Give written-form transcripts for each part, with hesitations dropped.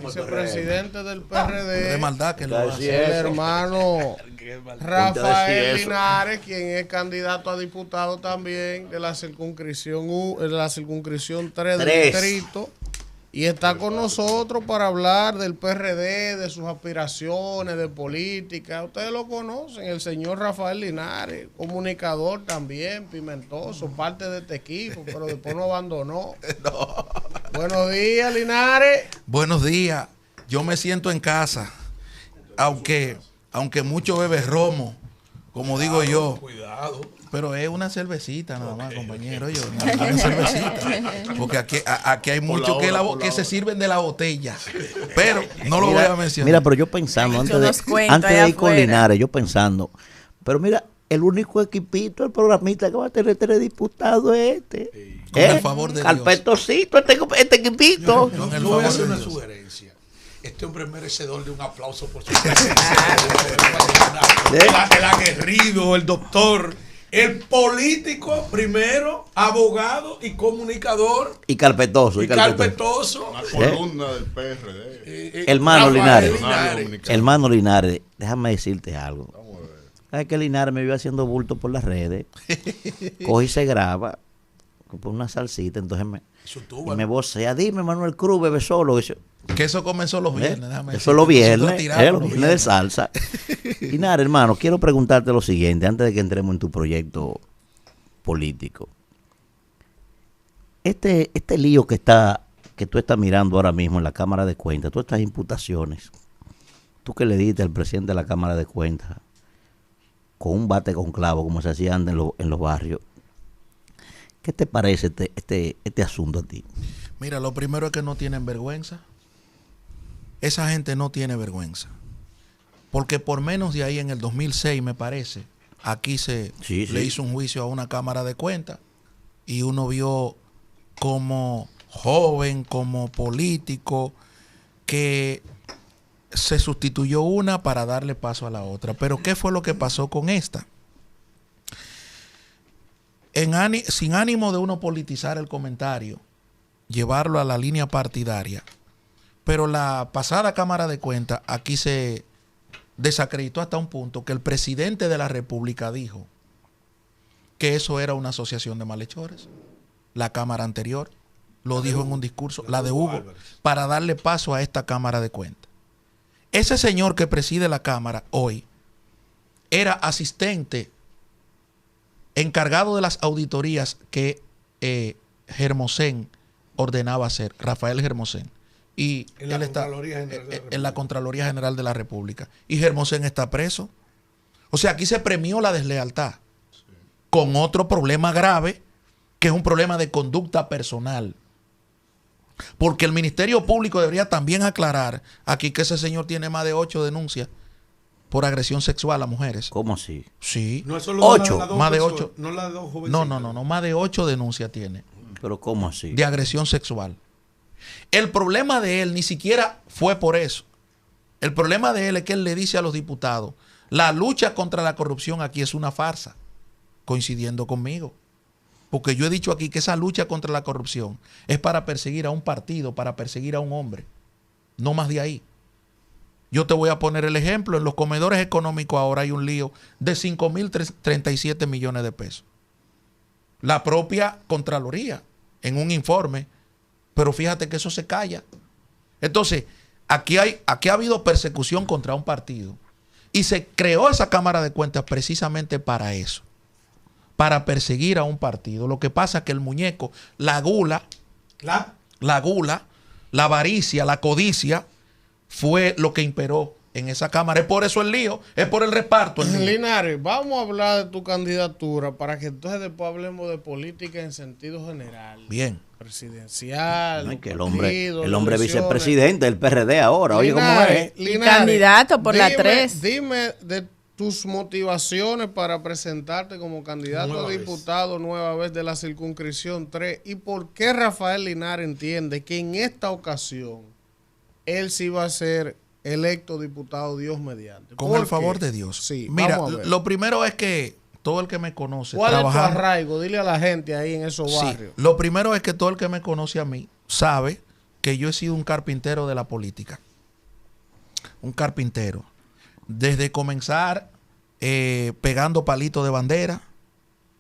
vicepresidente del PRD, de maldad que lo el hermano Rafael Linares, quien es candidato a diputado también de la circunscripción de la circunscripción 3 del distrito, y está con nosotros para hablar del PRD, de sus aspiraciones, de política. Ustedes lo conocen, el señor Rafael Linares, comunicador también, pimentoso, parte de este equipo, pero después no abandonó. No. Buenos días, Linares. Buenos días. Yo me siento en casa, aunque mucho bebe romo, como digo yo. Cuidado. Pero es una cervecita nada más, compañero. Una cervecita. Porque aquí hay muchos que se sirven de la botella. Pero no lo voy a mencionar. Mira, pero yo pensando, antes de ir con Linares, yo pensando, pero mira, el único equipito, el programista que va a tener 3 diputados es este. Con el favor de Dios. Carpetosito, este equipito. Yo voy a hacer una sugerencia. Este hombre es merecedor de un aplauso por su presencia. El aguerrido, el doctor, el político primero, abogado y comunicador. Y carpetoso. La columna del PRD. Hermano Linares, déjame decirte algo. ¿Sabes que Linares me vio haciendo bulto por las redes? Coge y se graba, con una salsita, entonces me vocea, dime Manuel Cruz, bebe solo. Que eso comenzó los viernes. Eso es los viernes de salsa. Linares, hermano, quiero preguntarte lo siguiente, antes de que entremos en tu proyecto político. Este lío que tú estás mirando ahora mismo en la Cámara de Cuentas, todas estas imputaciones, tú que le diste al presidente de la Cámara de Cuentas, con un bate con clavo, como se hacía antes en los barrios, ¿qué te parece este asunto a ti? Mira, lo primero es que no tienen vergüenza. Esa gente no tiene vergüenza. Porque por menos de ahí, en el 2006, me parece, aquí le hizo un juicio a una Cámara de Cuentas y uno vio como joven, como político, que se sustituyó una para darle paso a la otra. Pero ¿qué fue lo que pasó con esta? Sin ánimo de uno politizar el comentario, llevarlo a la línea partidaria, pero la pasada Cámara de Cuentas aquí se desacreditó hasta un punto que el presidente de la República dijo que eso era una asociación de malhechores. La Cámara anterior lo dijo en un discurso, la de Hugo, para darle paso a esta Cámara de Cuentas. Ese señor que preside la Cámara hoy era asistente encargado de las auditorías que Hermosén ordenaba hacer, Rafael Hermosén. Y él está en la Contraloría General de la República. Y Hermosén está preso. O sea, aquí se premió la deslealtad con otro problema grave, que es un problema de conducta personal. Porque el Ministerio Público debería también aclarar aquí que ese señor tiene más de 8 denuncias por agresión sexual a mujeres. ¿Cómo así? Sí. No es solo 8, más de 8. No la de dos jovencitas. No, más de 8 denuncias tiene. ¿Pero cómo así? De agresión sexual. El problema de él ni siquiera fue por eso. El problema de él es que él le dice a los diputados, la lucha contra la corrupción aquí es una farsa, coincidiendo conmigo. Porque yo he dicho aquí que esa lucha contra la corrupción es para perseguir a un partido, para perseguir a un hombre. No más de ahí. Yo te voy a poner el ejemplo. En los comedores económicos ahora hay un lío de 5.037 millones de pesos. La propia Contraloría, en un informe, pero fíjate que eso se calla. Entonces, aquí ha habido persecución contra un partido y se creó esa Cámara de Cuentas precisamente para eso, para perseguir a un partido. Lo que pasa es que el muñeco, la gula, la avaricia, la codicia, fue lo que imperó en esa Cámara. Es por eso el lío, es por el reparto. Linares, vamos a hablar de tu candidatura para que entonces después hablemos de política en sentido general. Bien. Presidencial. No, que el hombre vicepresidente del PRD ahora. Oye, ¿cómo es? Linares, candidato por la 3. Dime de tus motivaciones para presentarte como candidato a diputado nueva vez de la circunscripción 3 y por qué Rafael Linares entiende que en esta ocasión él sí va a ser electo diputado, Dios mediante. Con el favor de Dios. Sí, mira, lo primero es que todo el que me conoce. ¿Cuál es tu arraigo? Dile a la gente ahí en esos barrios. Lo primero es que todo el que me conoce a mí sabe que yo he sido un carpintero de la política. Un carpintero. Desde comenzar pegando palitos de bandera,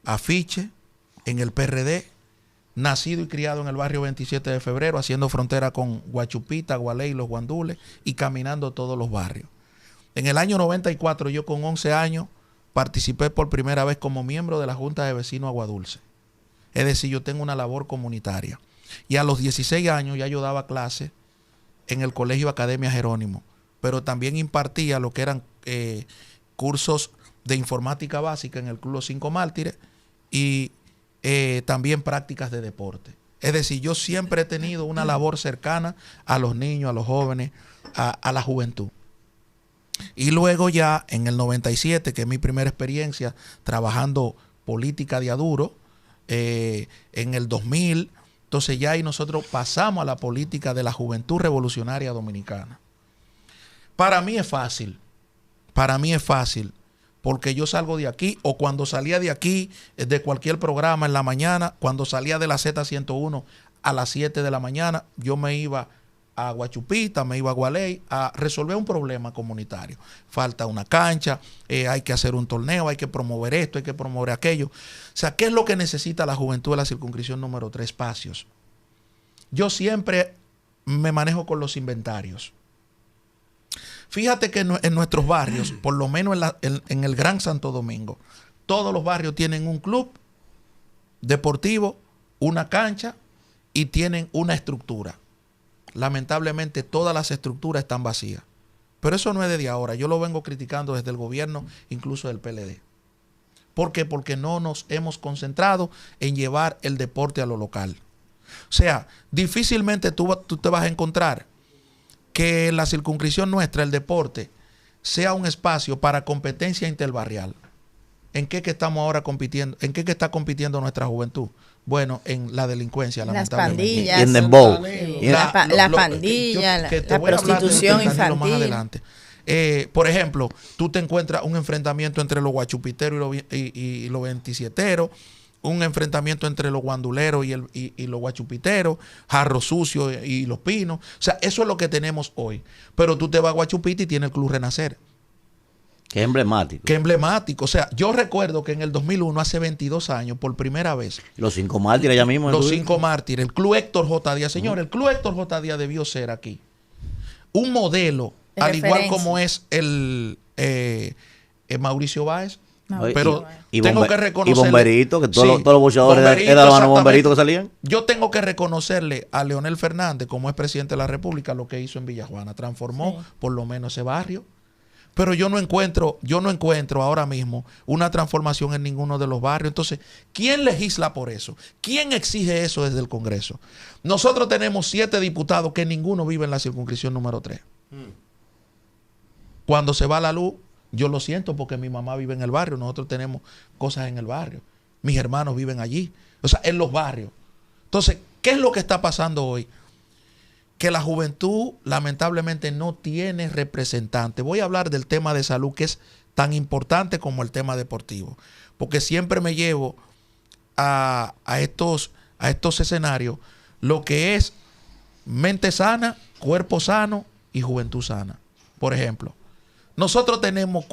afiche en el PRD, nacido y criado en el barrio 27 de febrero, haciendo frontera con Guachupita, Gualey, Los Guandules y caminando todos los barrios. En el año 94, yo con 11 años, participé por primera vez como miembro de la Junta de Vecinos Aguadulce. Es decir, yo tengo una labor comunitaria. Y a los 16 años ya yo daba clases en el Colegio Academia Jerónimo, pero también impartía lo que eran cursos de informática básica en el Club Los Cinco Mártires y también prácticas de deporte. Es decir, yo siempre he tenido una labor cercana a los niños, a los jóvenes, a la juventud. Y luego ya en el 97, que es mi primera experiencia trabajando política de aduro, en el 2000, entonces ya ahí nosotros pasamos a la política de la Juventud Revolucionaria Dominicana. Para mí es fácil, porque yo salgo de aquí, o cuando salía de aquí, de cualquier programa en la mañana, cuando salía de la Z101 a las 7 de la mañana, yo me iba a Guachupita, me iba a Gualey a resolver un problema comunitario. Falta una cancha, hay que hacer un torneo, hay que promover esto, hay que promover aquello. O sea, ¿qué es lo que necesita la juventud de la circunscripción número 3? Espacios. Yo siempre me manejo con los inventarios. Fíjate que en nuestros barrios, por lo menos en el Gran Santo Domingo, todos los barrios tienen un club deportivo, una cancha y tienen una estructura. Lamentablemente todas las estructuras están vacías. Pero eso no es desde ahora. Yo lo vengo criticando desde el gobierno, incluso del PLD. ¿Por qué? Porque no nos hemos concentrado en llevar el deporte a lo local. O sea, difícilmente tú te vas a encontrar que en la circunscripción nuestra el deporte sea un espacio para competencia interbarrial. ¿En qué que estamos ahora compitiendo? ¿En qué que está compitiendo nuestra juventud? Bueno, en la delincuencia, las lamentablemente. pandillas, y en dembow. la pandilla, la prostitución infantil. Más adelante. Por ejemplo, tú te encuentras un enfrentamiento entre los guachupiteros y los 27eros, un enfrentamiento entre los guanduleros y los guachupiteros, Jarro Sucio y Los Pinos. O sea, eso es lo que tenemos hoy. Pero tú te vas a Guachupita y tienes el Club Renacer. Qué emblemático. Qué emblemático. O sea, yo recuerdo que en el 2001, hace 22 años, por primera vez. Los Cinco Mártires ya mismo. Los Cinco Mártires, el Club Héctor J. Díaz. Señor, el Club Héctor J. Díaz debió ser aquí un modelo, al igual como es el Mauricio Báez. Pero tengo que reconocerle. Y Bomberito, que todos los boxeadores eran los bomberitos que salían. Yo tengo que reconocerle a Leonel Fernández, como es presidente de la República, lo que hizo en Villajuana. Transformó por lo menos ese barrio. Pero yo no encuentro ahora mismo una transformación en ninguno de los barrios. Entonces, ¿quién legisla por eso? ¿Quién exige eso desde el Congreso? Nosotros tenemos 7 diputados que ninguno vive en la circunscripción número 3. Cuando se va la luz, yo lo siento porque mi mamá vive en el barrio. Nosotros tenemos cosas en el barrio. Mis hermanos viven allí. O sea, en los barrios. Entonces, ¿qué es lo que está pasando hoy? Que la juventud lamentablemente no tiene representante. Voy a hablar del tema de salud, que es tan importante como el tema deportivo, porque siempre me llevo a estos escenarios lo que es mente sana, cuerpo sano y juventud sana. Por ejemplo, nosotros tenemos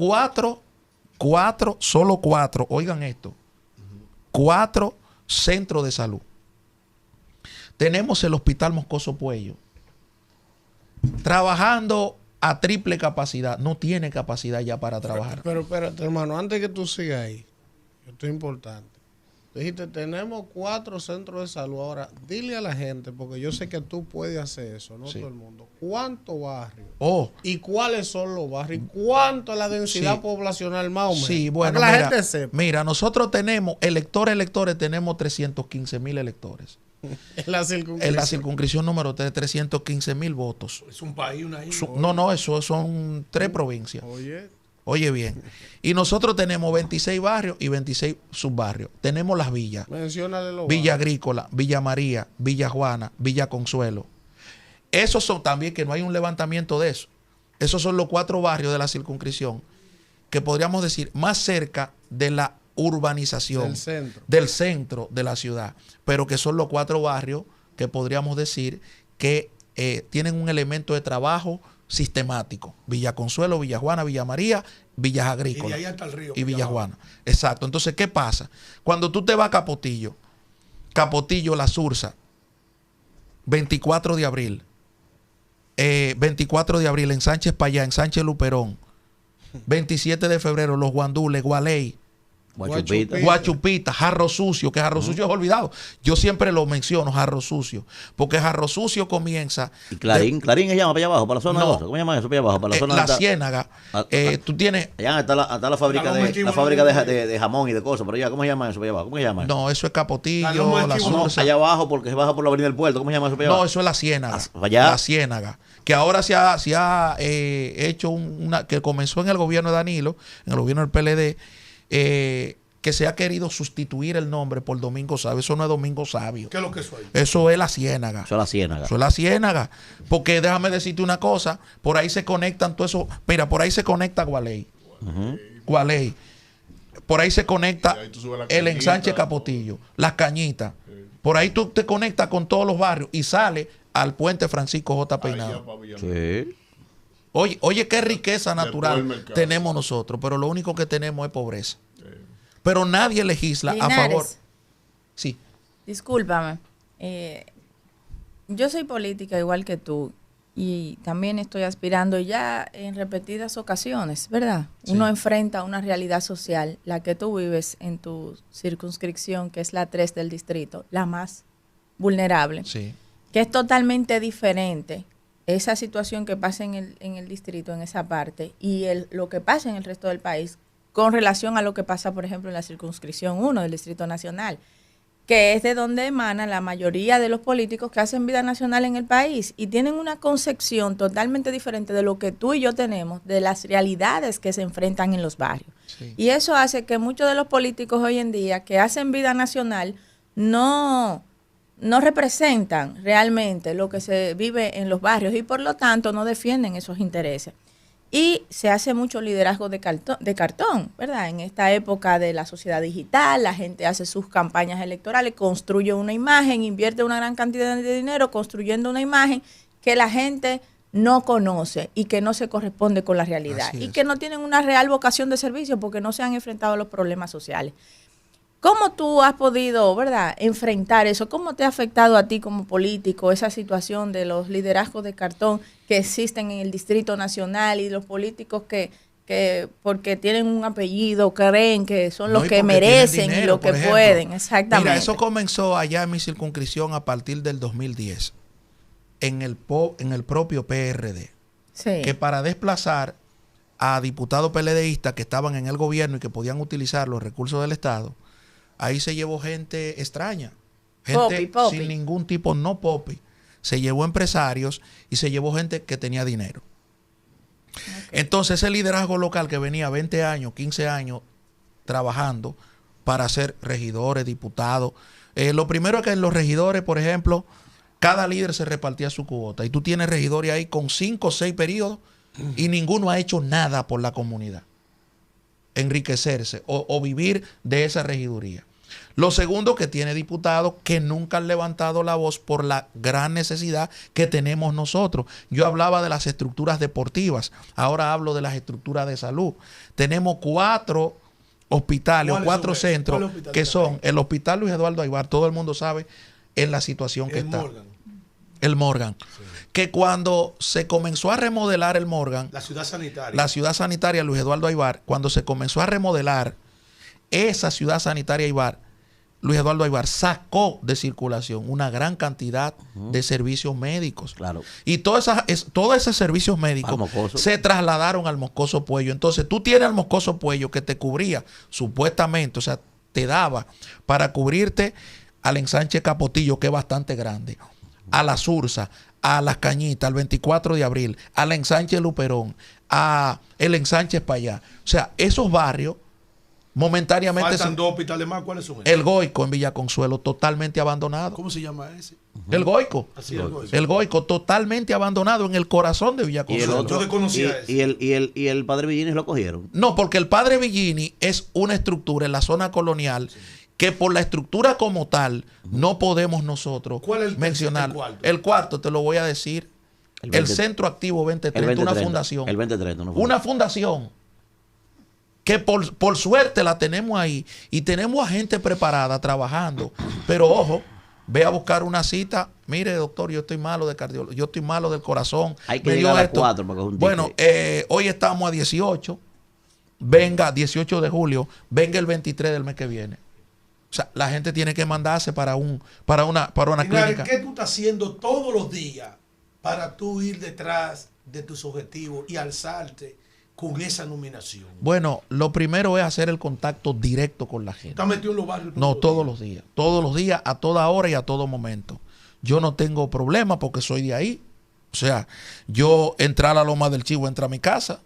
solo cuatro, oigan esto, 4 centros de salud. Tenemos el Hospital Moscoso Puello, trabajando a triple capacidad. No tiene capacidad ya para trabajar. Pero espérate, hermano, antes que tú sigas ahí, esto es importante. Dijiste, tenemos 4 centros de salud. Ahora, dile a la gente, porque yo sé que tú puedes hacer eso, no todo el mundo. ¿Cuántos barrios? ¿Y cuáles son los barrios? ¿Cuánto es la densidad poblacional más o menos? Sí, bueno, para que la gente sepa. Mira, nosotros tenemos electores, tenemos 315,000 electores. En la circunscripción número 3, 315,000 votos. Es un país, una isla. No, eso son 3 provincias. Oye bien. Y nosotros tenemos 26 barrios y 26 subbarrios. Tenemos las villas. Villa Agrícola, Villa María, Villa Juana, Villa Consuelo. Esos son también, que no hay un levantamiento de eso. Esos son los 4 barrios de la circunscripción que podríamos decir más cerca de la urbanización del centro de la ciudad, pero que son los 4 barrios que podríamos decir que tienen un elemento de trabajo sistemático. Villa Consuelo, Villa Juana, Villa María, Villas Agrícolas. Y de ahí hasta el río. Y Villa Juana. Exacto. Entonces, ¿qué pasa? Cuando tú te vas a Capotillo, La Sursa, 24 de abril, 24 de abril en Sánchez Payá, en Sánchez Luperón, 27 de febrero, Los Guandules, Gualey, Guachupita, Jarro Sucio, que Jarro Sucio es olvidado. Yo siempre lo menciono, Jarro Sucio, porque Jarro Sucio comienza. ¿Y Clarín se llama para allá abajo, para la zona? No, ¿cómo se llama eso para allá abajo? Para la zona La Ciénaga. Tú tienes. Allá está la fábrica de jamón y de cosas, pero allá, ¿cómo se llama eso para allá abajo? ¿Cómo se llama eso? No, eso es Capotillo, La Sursa. Allá abajo, porque se baja por la avenida del Puerto, ¿cómo se llama eso para allá abajo? No, eso es La Ciénaga. ¿Allá? La Ciénaga. Que ahora se ha hecho que comenzó en el gobierno de Danilo, en el gobierno del PLD, que se ha querido sustituir el nombre por Domingo Sabio. Eso no es Domingo Sabio. ¿Qué es lo que eso es? Eso es La Ciénaga. Eso es La Ciénaga. Eso es La Ciénaga. Porque déjame decirte una cosa, por ahí se conectan todo eso. Mira, por ahí se conecta Gualey. Gualey. Por ahí se conecta el ensanche Capotillo, Las Cañitas. Por ahí tú te conectas con todos los barrios y sale al puente Francisco J. Peinado. Sí. Oye, qué riqueza natural tenemos nosotros, pero lo único que tenemos es pobreza. Pero nadie legisla Linares, a favor. Sí. Discúlpame. Yo soy política igual que tú y también estoy aspirando ya en repetidas ocasiones, ¿verdad? Sí. Uno enfrenta una realidad social, la que tú vives en tu circunscripción, que es la 3 del distrito, la más vulnerable, sí, que es totalmente diferente esa situación que pasa en el distrito, en esa parte, y lo que pasa en el resto del país con relación a lo que pasa, por ejemplo, en la circunscripción 1 del Distrito Nacional, que es de donde emana la mayoría de los políticos que hacen vida nacional en el país y tienen una concepción totalmente diferente de lo que tú y yo tenemos, de las realidades que se enfrentan en los barrios. Sí. Y eso hace que muchos de los políticos hoy en día que hacen vida nacional no representan realmente lo que se vive en los barrios y por lo tanto no defienden esos intereses. Y se hace mucho liderazgo de cartón, ¿verdad? En esta época de la sociedad digital, la gente hace sus campañas electorales, construye una imagen, invierte una gran cantidad de dinero construyendo una imagen que la gente no conoce y que no se corresponde con la realidad. Y que no tienen una real vocación de servicio porque no se han enfrentado a los problemas sociales. ¿Cómo tú has podido, verdad, enfrentar eso? ¿Cómo te ha afectado a ti como político esa situación de los liderazgos de cartón que existen en el Distrito Nacional y los políticos que porque tienen un apellido creen que son los que merecen dinero, y los que pueden? Exactamente. Mira, eso comenzó allá en mi circunscripción a partir del 2010 en el propio PRD, sí, que para desplazar a diputados PLDistas que estaban en el gobierno y que podían utilizar los recursos del Estado, ahí se llevó gente extraña, gente popi. Sin ningún tipo, no popi. Se llevó empresarios y se llevó gente que tenía dinero. Okay. Entonces ese liderazgo local que venía 20 años, 15 años trabajando para ser regidores, diputados. Lo primero es que en los regidores, por ejemplo, cada líder se repartía su cuota. Y tú tienes regidores ahí con 5 o 6 periodos y ninguno ha hecho nada por la comunidad. Enriquecerse o vivir de esa regiduría. Lo segundo, que tiene diputados que nunca han levantado la voz por la gran necesidad que tenemos nosotros. Yo hablaba de las estructuras deportivas, ahora hablo de las estructuras de salud. Tenemos 4 hospitales o 4 centros que son el Hospital Luis Eduardo Aybar, todo el mundo sabe en la situación que está. El Morgan. Sí. Que cuando se comenzó a remodelar el Morgan, la ciudad sanitaria Luis Eduardo Aybar, cuando se comenzó a remodelar esa ciudad sanitaria Aybar, Luis Eduardo Aybar sacó de circulación una gran cantidad de servicios médicos. Claro. Y todos esos servicios médicos se trasladaron al Moscoso Puello. Entonces tú tienes al Moscoso Puello que te cubría supuestamente, o sea, te daba para cubrirte al ensanche Capotillo, que es bastante grande, a La Sursa, a Las Cañitas, al 24 de abril, al ensanche Luperón, a el ensanche Espaillá. O sea, esos barrios momentáneamente... Faltan 2 hospitales más. ¿Cuáles son esos? El Goico en Villa Consuelo, totalmente abandonado. ¿Cómo se llama ese? El Goico. Así el Goico, totalmente abandonado en el corazón de Villa Consuelo. Y el otro, yo desconocía y el Padre Villini lo cogieron. No, porque el Padre Villini es una estructura en la zona colonial, sí, que por la estructura como tal no podemos nosotros ¿Cuál es el mencionar. cuarto? El cuarto te lo voy a decir. El Centro Activo 2030, una fundación. El 2030, una fundación que por suerte la tenemos ahí y tenemos a gente preparada trabajando. Pero ojo, ve a buscar una cita. Mire, doctor, yo estoy malo de cardiología, yo estoy malo del corazón. Hay que llegar a 4 para que junte. Bueno, hoy estamos a 18. Venga, 18 de julio, venga el 23 del mes que viene. O sea, la gente tiene que mandarse para una clínica. ¿Qué tú estás haciendo todos los días para tú ir detrás de tus objetivos y alzarte con esa nominación? Bueno, lo primero es hacer el contacto directo con la gente. ¿Estás metido en los barrios? No, todos los días, a toda hora y a todo momento. Yo no tengo problema porque soy de ahí. O sea, yo entrar a la Loma del Chivo, entrar a mi casa.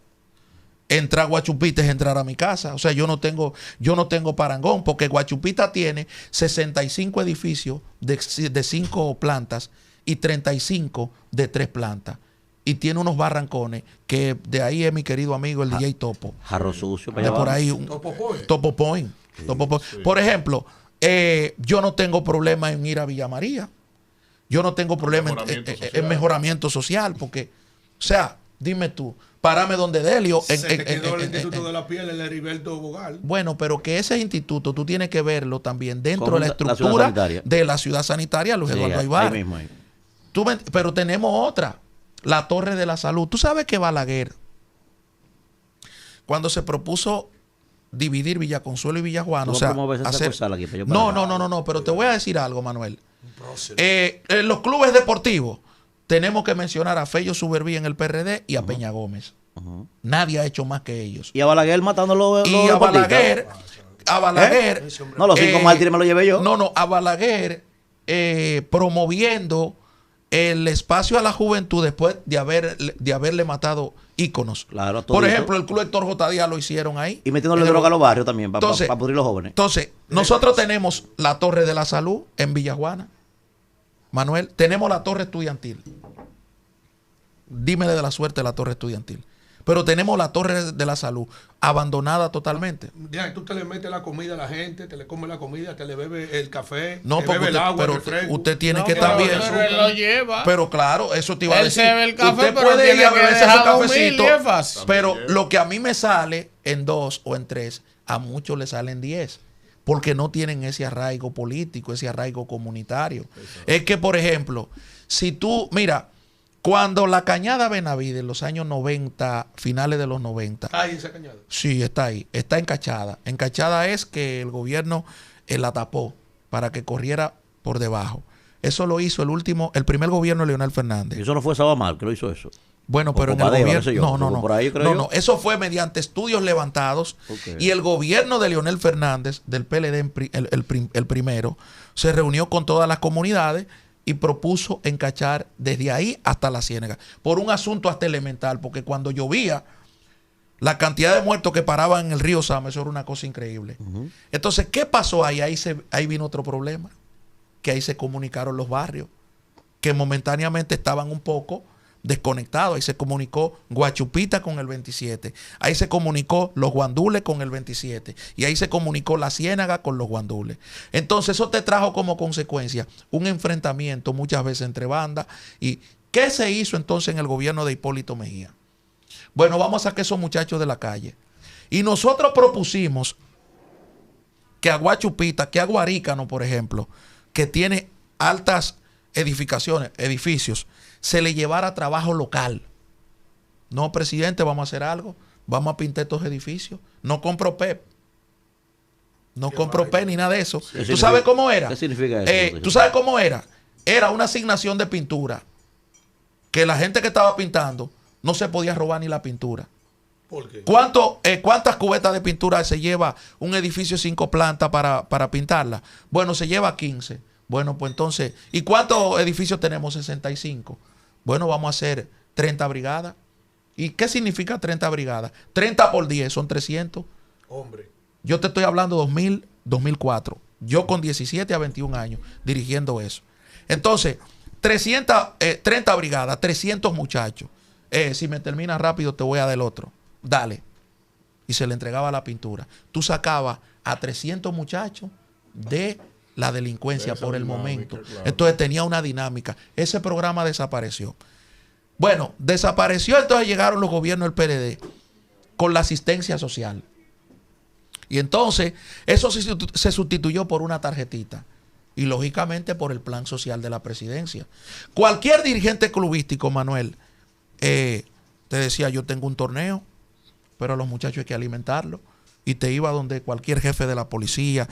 Entrar a Guachupita es entrar a mi casa. O sea, yo no tengo parangón, porque Guachupita tiene 65 edificios de 5 plantas y 35 de 3 plantas. Y tiene unos barrancones que de ahí es mi querido amigo el DJ Topo. Jarro sucio. De por ahí Topo Point. Sí. Por ejemplo, yo no tengo problema en ir a Villa María. Yo no tengo problema en mejoramiento social, porque, o sea, dime tú, parame donde Delio. Te quedó el Instituto de la Piel, el Heriberto Bogal. Bueno, pero que ese instituto tú tienes que verlo también dentro de la estructura de la ciudad sanitaria, Luis Eduardo Aybar. Ahí mismo, ahí. Pero tenemos otra, la Torre de la Salud. Tú sabes que Balaguer, cuando se propuso dividir Villaconsuelo y Villajuana, o sea, no, pero te voy a decir algo, Manuel. Los clubes deportivos, tenemos que mencionar a Fello Suberví en el PRD y a Peña Gómez. Nadie ha hecho más que ellos. Y a Balaguer matándolo. Y a Balaguer, no, los 5 mártires me lo llevé yo. No, a Balaguer promoviendo el espacio a la juventud después de haberle matado íconos. Claro, por ejemplo, el Club Héctor J. Díaz lo hicieron ahí. Y metiéndole droga a los barrios también, para pudrir los jóvenes. Entonces, nosotros tenemos la Torre de la Salud en Villajuana. Manuel, tenemos la Torre Estudiantil. Dímele de la suerte de la Torre Estudiantil. Pero tenemos la Torre de la Salud abandonada totalmente. Ya, tú te le metes la comida a la gente, te le comes la comida, te le bebe el café, no, te porque bebe el agua, pero usted tiene que también. Pero él lo lleva. Pero claro, eso te iba a decir. Él se bebe el café, usted pero puede ir a beberse su cafecito. Pero lo que a mí me sale en 2 o en 3, a muchos le salen 10. Porque no tienen ese arraigo político, ese arraigo comunitario. Eso. Es que, por ejemplo, si tú, mira, cuando la Cañada Benavides en los años 90, finales de los 90. ¿Está ahí esa cañada? Sí, está ahí. Está encachada. Encachada es que el gobierno la tapó para que corriera por debajo. Eso lo hizo el primer gobierno de Leonel Fernández. ¿Y eso no fue Sabamar que lo hizo eso? Bueno, pero en el gobierno... No, eso fue mediante estudios levantados. Y el gobierno de Leonel Fernández, del PLD, el primero, se reunió con todas las comunidades y propuso encachar desde ahí hasta la Ciénaga. Por un asunto hasta elemental, porque cuando llovía, la cantidad de muertos que paraban en el río Sama, eso era una cosa increíble. Entonces, ¿qué pasó ahí? Ahí vino otro problema, que ahí se comunicaron los barrios, que momentáneamente estaban un poco desconectados. Ahí se comunicó Guachupita con el 27. Ahí se comunicó los Guandules con el 27. Y ahí se comunicó la Ciénaga con los Guandules. Entonces eso te trajo como consecuencia un enfrentamiento muchas veces entre bandas. ¿Y qué se hizo entonces en el gobierno de Hipólito Mejía? Bueno, vamos a sacar esos muchachos de la calle. Y nosotros propusimos que a Guachupita, que a Guarícano, por ejemplo, que tiene altas edificios, se le llevara trabajo local. No, presidente, vamos a hacer algo. Vamos a pintar estos edificios. No compro PEP. No compro PEP ni nada de eso. ¿Tú sabes cómo era? ¿Qué significa eso? ¿Tú sabes cómo era? Era una asignación de pintura. Que la gente que estaba pintando no se podía robar ni la pintura. ¿Por qué? ¿Cuántas cubetas de pintura se lleva un edificio de 5 plantas para pintarla? Bueno, se lleva 15. Bueno, pues entonces, ¿y cuántos edificios tenemos? 65. Bueno, vamos a hacer 30 brigadas. ¿Y qué significa 30 brigadas? 30 por 10 son 300. Hombre. Yo te estoy hablando 2004. Yo con 17 a 21 años dirigiendo eso. Entonces, 30 brigadas, 300 muchachos. Si me termina rápido te voy a dar el otro. Dale. Y se le entregaba la pintura. Tú sacabas a 300 muchachos de la delincuencia por el momento. Claro. Entonces tenía una dinámica. Ese programa desapareció. Bueno, desapareció, entonces llegaron los gobiernos del PLD con la asistencia social. Y entonces eso se sustituyó por una tarjetita. Y lógicamente por el plan social de la presidencia. Cualquier dirigente clubístico, Manuel, te decía, yo tengo un torneo, pero a los muchachos hay que alimentarlo. Y te iba donde cualquier jefe de la policía,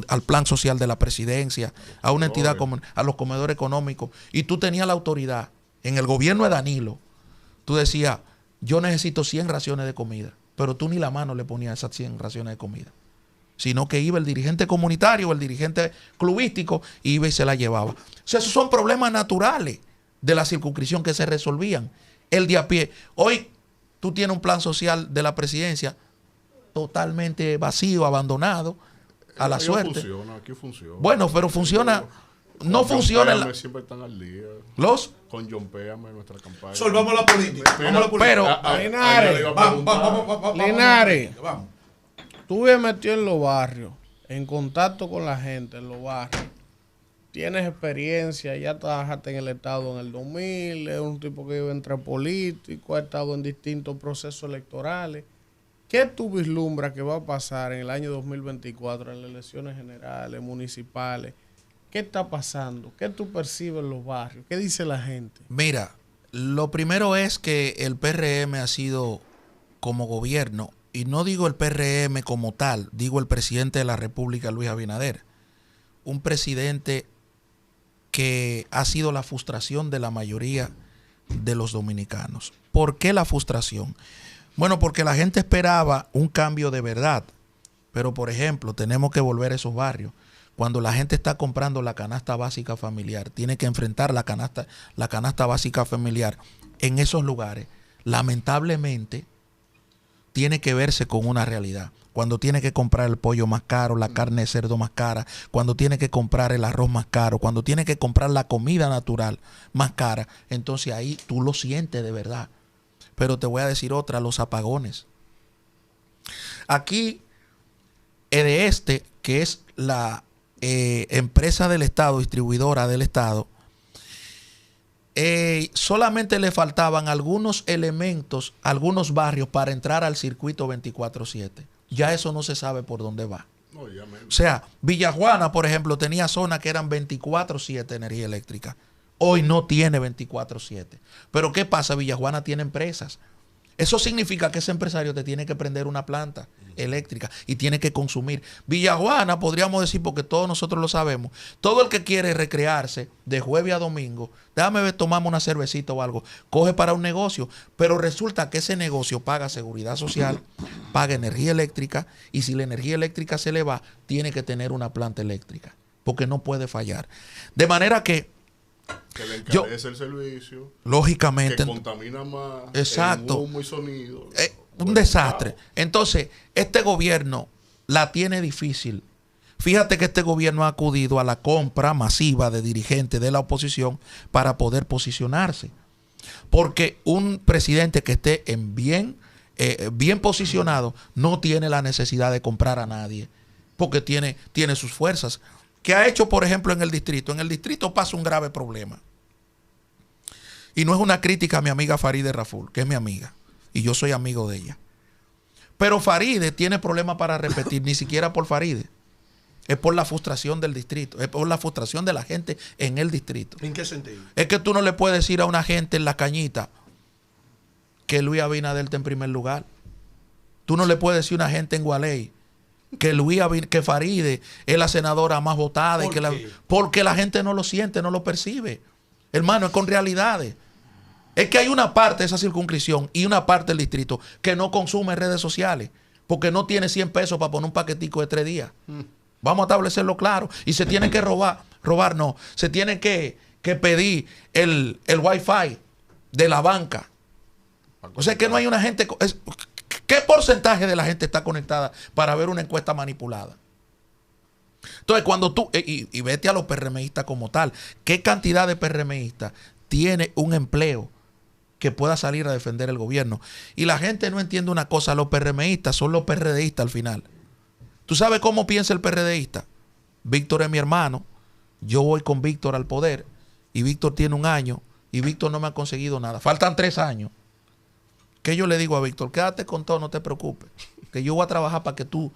al plan social de la presidencia, a una entidad como a los comedores económicos. Y tú tenías la autoridad. En el gobierno de Danilo, tú decías, yo necesito 100 raciones de comida. Pero tú ni la mano le ponías esas 100 raciones de comida. Sino que iba el dirigente comunitario o el dirigente clubístico, iba y se la llevaba. O sea, esos son problemas naturales de la circunscripción que se resolvían. El de a pie. Hoy tú tienes un plan social de la presidencia totalmente vacío, abandonado, a la suerte. Aquí funciona. Bueno, pero funciona. No funciona. Siempre están al día. Los. Con John Péame en nuestra campaña. Solvamos la política. Mira, Vamos a la política. Pero, Linares, Vamos. Linares, tú vives metido en los barrios, en contacto con la gente en los barrios. Tienes experiencia, ya trabajaste en el Estado en el 2000, es un tipo que vive entre políticos, ha estado en distintos procesos electorales. ¿Qué tú vislumbras que va a pasar en el año 2024 en las elecciones generales, municipales? ¿Qué está pasando? ¿Qué tú percibes en los barrios? ¿Qué dice la gente? Mira, lo primero es que el PRM ha sido como gobierno, y no digo el PRM como tal, digo el presidente de la República, Luis Abinader, un presidente que ha sido la frustración de la mayoría de los dominicanos. ¿Por qué la frustración? Bueno, porque la gente esperaba un cambio de verdad, pero por ejemplo, tenemos que volver a esos barrios. Cuando la gente está comprando la canasta básica familiar, tiene que enfrentar la canasta básica familiar en esos lugares. Lamentablemente, tiene que verse con una realidad. Cuando tiene que comprar el pollo más caro, la carne de cerdo más cara, cuando tiene que comprar el arroz más caro, cuando tiene que comprar la comida natural más cara, entonces ahí tú lo sientes de verdad. Pero te voy a decir otra, los apagones. Aquí, EDESTE, que es la empresa del Estado, distribuidora del Estado, solamente le faltaban algunos elementos, algunos barrios para entrar al circuito 24/7. Ya eso no se sabe por dónde va. No, o sea, Villajuana, por ejemplo, tenía zonas que eran 24/7 energía eléctrica. Hoy no tiene 24/7. Pero ¿qué pasa? Villajuana tiene empresas. Eso significa que ese empresario te tiene que prender una planta eléctrica y tiene que consumir. Villajuana, podríamos decir, porque todos nosotros lo sabemos, todo el que quiere recrearse de jueves a domingo, déjame ver, tomamos una cervecita o algo, coge para un negocio, pero resulta que ese negocio paga seguridad social, paga energía eléctrica, y si la energía eléctrica se le va, tiene que tener una planta eléctrica, porque no puede fallar. De manera que le encarece el servicio, lógicamente, que contamina más, exacto, el humo y sonido. Un desastre. Entonces, este gobierno la tiene difícil. Fíjate que este gobierno ha acudido a la compra masiva de dirigentes de la oposición para poder posicionarse. Porque un presidente que esté bien posicionado no tiene la necesidad de comprar a nadie, porque tiene sus fuerzas. ¿Qué ha hecho, por ejemplo, en el distrito? En el distrito pasa un grave problema. Y no es una crítica a mi amiga Farideh Raful, que es mi amiga, y yo soy amigo de ella. Pero Farideh tiene problemas para repetir, ni siquiera por Farideh. Es por la frustración del distrito, es por la frustración de la gente en el distrito. ¿En qué sentido? Es que tú no le puedes decir a una gente en La Cañita que Luis Abinader está en primer lugar. Tú no le puedes decir a una gente en Gualey que Farideh es la senadora más votada. Porque la gente no lo siente, no lo percibe. Hermano, es con realidades. Es que hay una parte de esa circunscripción y una parte del distrito que no consume redes sociales porque no tiene 100 pesos para poner un paquetico de 3 días. Vamos a establecerlo claro. Y se tiene que robar no. Se tiene que pedir el Wi-Fi de la banca. O sea que no hay una gente... ¿Qué porcentaje de la gente está conectada para ver una encuesta manipulada? Entonces, cuando tú... Y vete a los PRMistas como tal. ¿Qué cantidad de PRMistas tiene un empleo que pueda salir a defender el gobierno? Y la gente no entiende una cosa. Los PRMistas son los PRDistas al final. ¿Tú sabes cómo piensa el PRDista? Víctor es mi hermano, yo voy con Víctor al poder y Víctor tiene 1 año y Víctor no me ha conseguido nada. Faltan 3 años. ¿Qué yo le digo a Víctor? Quédate con todo, no te preocupes, que yo voy a trabajar para que tú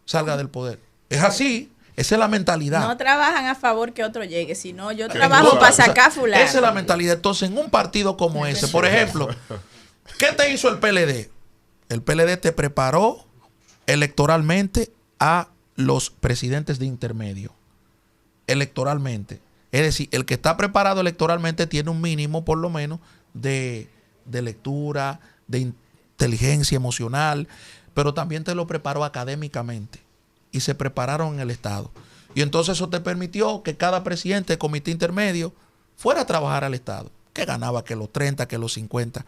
salgas del poder. Es así, esa es la mentalidad. No trabajan a favor que otro llegue, sino yo trabajo para sacar fulano. Esa es la mentalidad. Entonces, en un partido como ese, por ejemplo, ¿qué te hizo el PLD? El PLD te preparó electoralmente a los presidentes de intermedio. Electoralmente. Es decir, el que está preparado electoralmente tiene un mínimo, por lo menos, de lectura, de inteligencia emocional, pero también te lo preparó académicamente. Y se prepararon en el Estado. Y entonces eso te permitió que cada presidente de comité intermedio fuera a trabajar al Estado. Que ganaba que los 30, que los 50.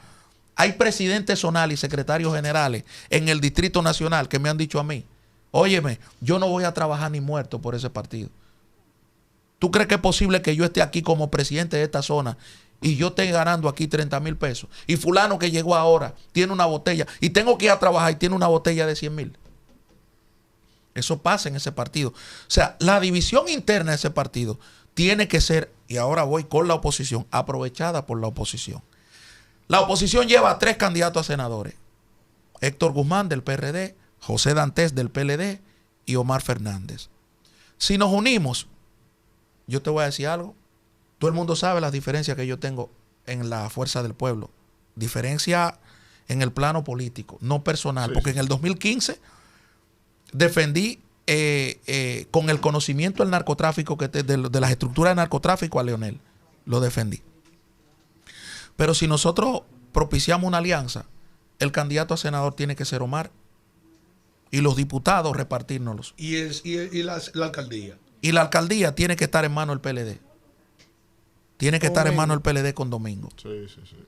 Hay presidentes zonales y secretarios generales en el Distrito Nacional que me han dicho a mí, óyeme, yo no voy a trabajar ni muerto por ese partido. ¿Tú crees que es posible que yo esté aquí como presidente de esta zona y yo esté ganando aquí 30,000 pesos? Y fulano que llegó ahora tiene una botella y tengo que ir a trabajar y tiene una botella de 100,000. Eso pasa en ese partido. O sea, la división interna de ese partido tiene que ser, y ahora voy con la oposición, aprovechada por la oposición. La oposición lleva 3 candidatos a senadores. Héctor Guzmán del PRD, José Dantes del PLD y Omar Fernández. Si nos unimos, yo te voy a decir algo. Todo el mundo sabe las diferencias que yo tengo en la Fuerza del Pueblo. Diferencia en el plano político, no personal. Sí, porque en el 2015 defendí con el conocimiento del narcotráfico, de las estructuras de narcotráfico a Leonel. Lo defendí. Pero si nosotros propiciamos una alianza, el candidato a senador tiene que ser Omar y los diputados repartírnoslos. ¿Y la alcaldía? Y la alcaldía tiene que estar en manos del PLD. Tiene que estar en manos del PLD con Domingo. Sí.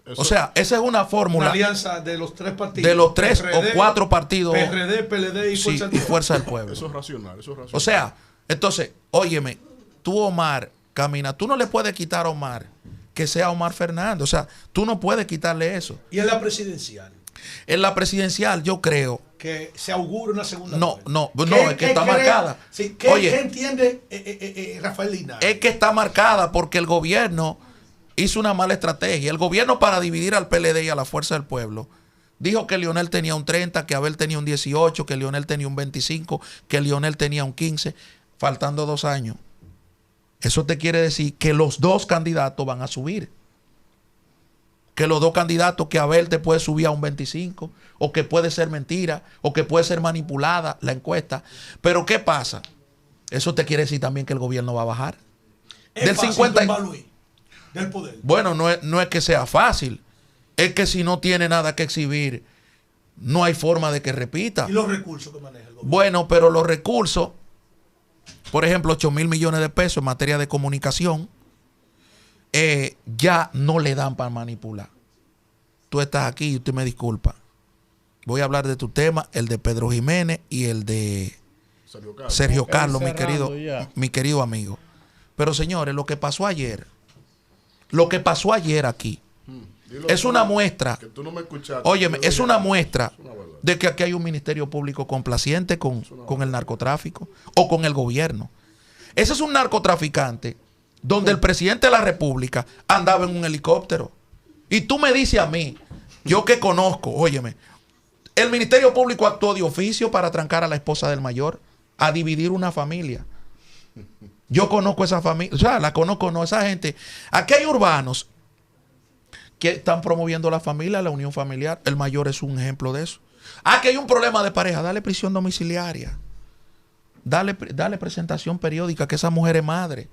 Eso, o sea, esa es una fórmula. Una alianza de los 3 partidos. De los 3 o 4 partidos. PRD, PLD y Fuerza, y Fuerza del Pueblo. Eso es racional, O sea, entonces, óyeme, tú Omar, camina, tú no le puedes quitar a Omar que sea Omar Fernández. O sea, tú no puedes quitarle eso. ¿Y en la presidencial? En la presidencial yo creo que se augura una segunda vuelta. No, es que está marcada. Sí, ¿qué entiende Rafael Linares? Es que está marcada porque el gobierno hizo una mala estrategia. El gobierno, para dividir al PLD y a la Fuerza del Pueblo, dijo que Leonel tenía un 30, que Abel tenía un 18, que Leonel tenía un 25, que Leonel tenía un 15, faltando 2 años. Eso te quiere decir que los 2 candidatos van a subir. Que los 2 candidatos, que Abel te puede subir a un 25, o que puede ser mentira, o que puede ser manipulada la encuesta. Pero ¿qué pasa? Eso te quiere decir también que el gobierno va a bajar. Del 50 del poder. Bueno, no es que sea fácil. Es que si no tiene nada que exhibir, no hay forma de que repita. ¿Y los recursos que maneja el gobierno? Bueno, pero los recursos, por ejemplo, 8,000 millones de pesos en materia de comunicación, ya no le dan para manipular. Tú estás aquí y usted me disculpa. Voy a hablar de tu tema, el de Pedro Jiménez y el de Sergio Carlos, mi querido amigo. Pero señores, lo que pasó ayer aquí, es una muestra. Que tú no me escuchaste. Óyeme, es una muestra de que aquí hay un ministerio público complaciente con el narcotráfico o con el gobierno. Ese es un narcotraficante donde el presidente de la República andaba en un helicóptero. Y tú me dices a mí, yo que conozco, óyeme, el Ministerio Público actuó de oficio para trancar a la esposa del mayor, a dividir una familia. Yo conozco esa familia, o sea, la conozco, no, esa gente. Aquí hay urbanos que están promoviendo la familia, la unión familiar. El mayor es un ejemplo de eso. Que hay un problema de pareja, dale prisión domiciliaria. Dale presentación periódica, que esa mujer es madre.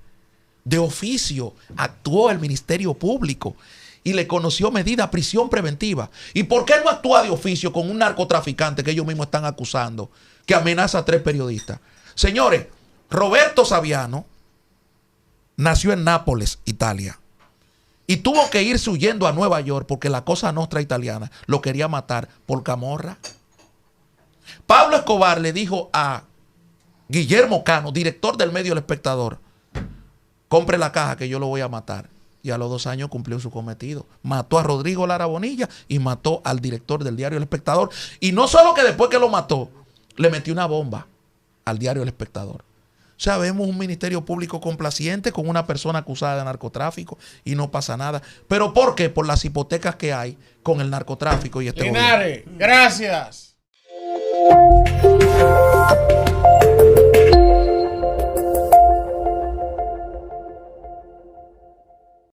De oficio actuó el Ministerio Público y le conoció medida prisión preventiva. ¿Y por qué no actúa de oficio con un narcotraficante que ellos mismos están acusando, que amenaza a 3 periodistas? Señores, Roberto Saviano nació en Nápoles, Italia, y tuvo que irse huyendo a Nueva York porque la Cosa Nostra italiana lo quería matar por camorra. Pablo Escobar le dijo a Guillermo Cano, director del medio El Espectador, compre la caja que yo lo voy a matar. Y a los 2 años cumplió su cometido. Mató a Rodrigo Lara Bonilla y mató al director del diario El Espectador. Y no solo que después que lo mató, le metió una bomba al diario El Espectador. O sea, vemos un ministerio público complaciente con una persona acusada de narcotráfico y no pasa nada. ¿Pero por qué? Por las hipotecas que hay con el narcotráfico y este Linares, gobierno. gracias.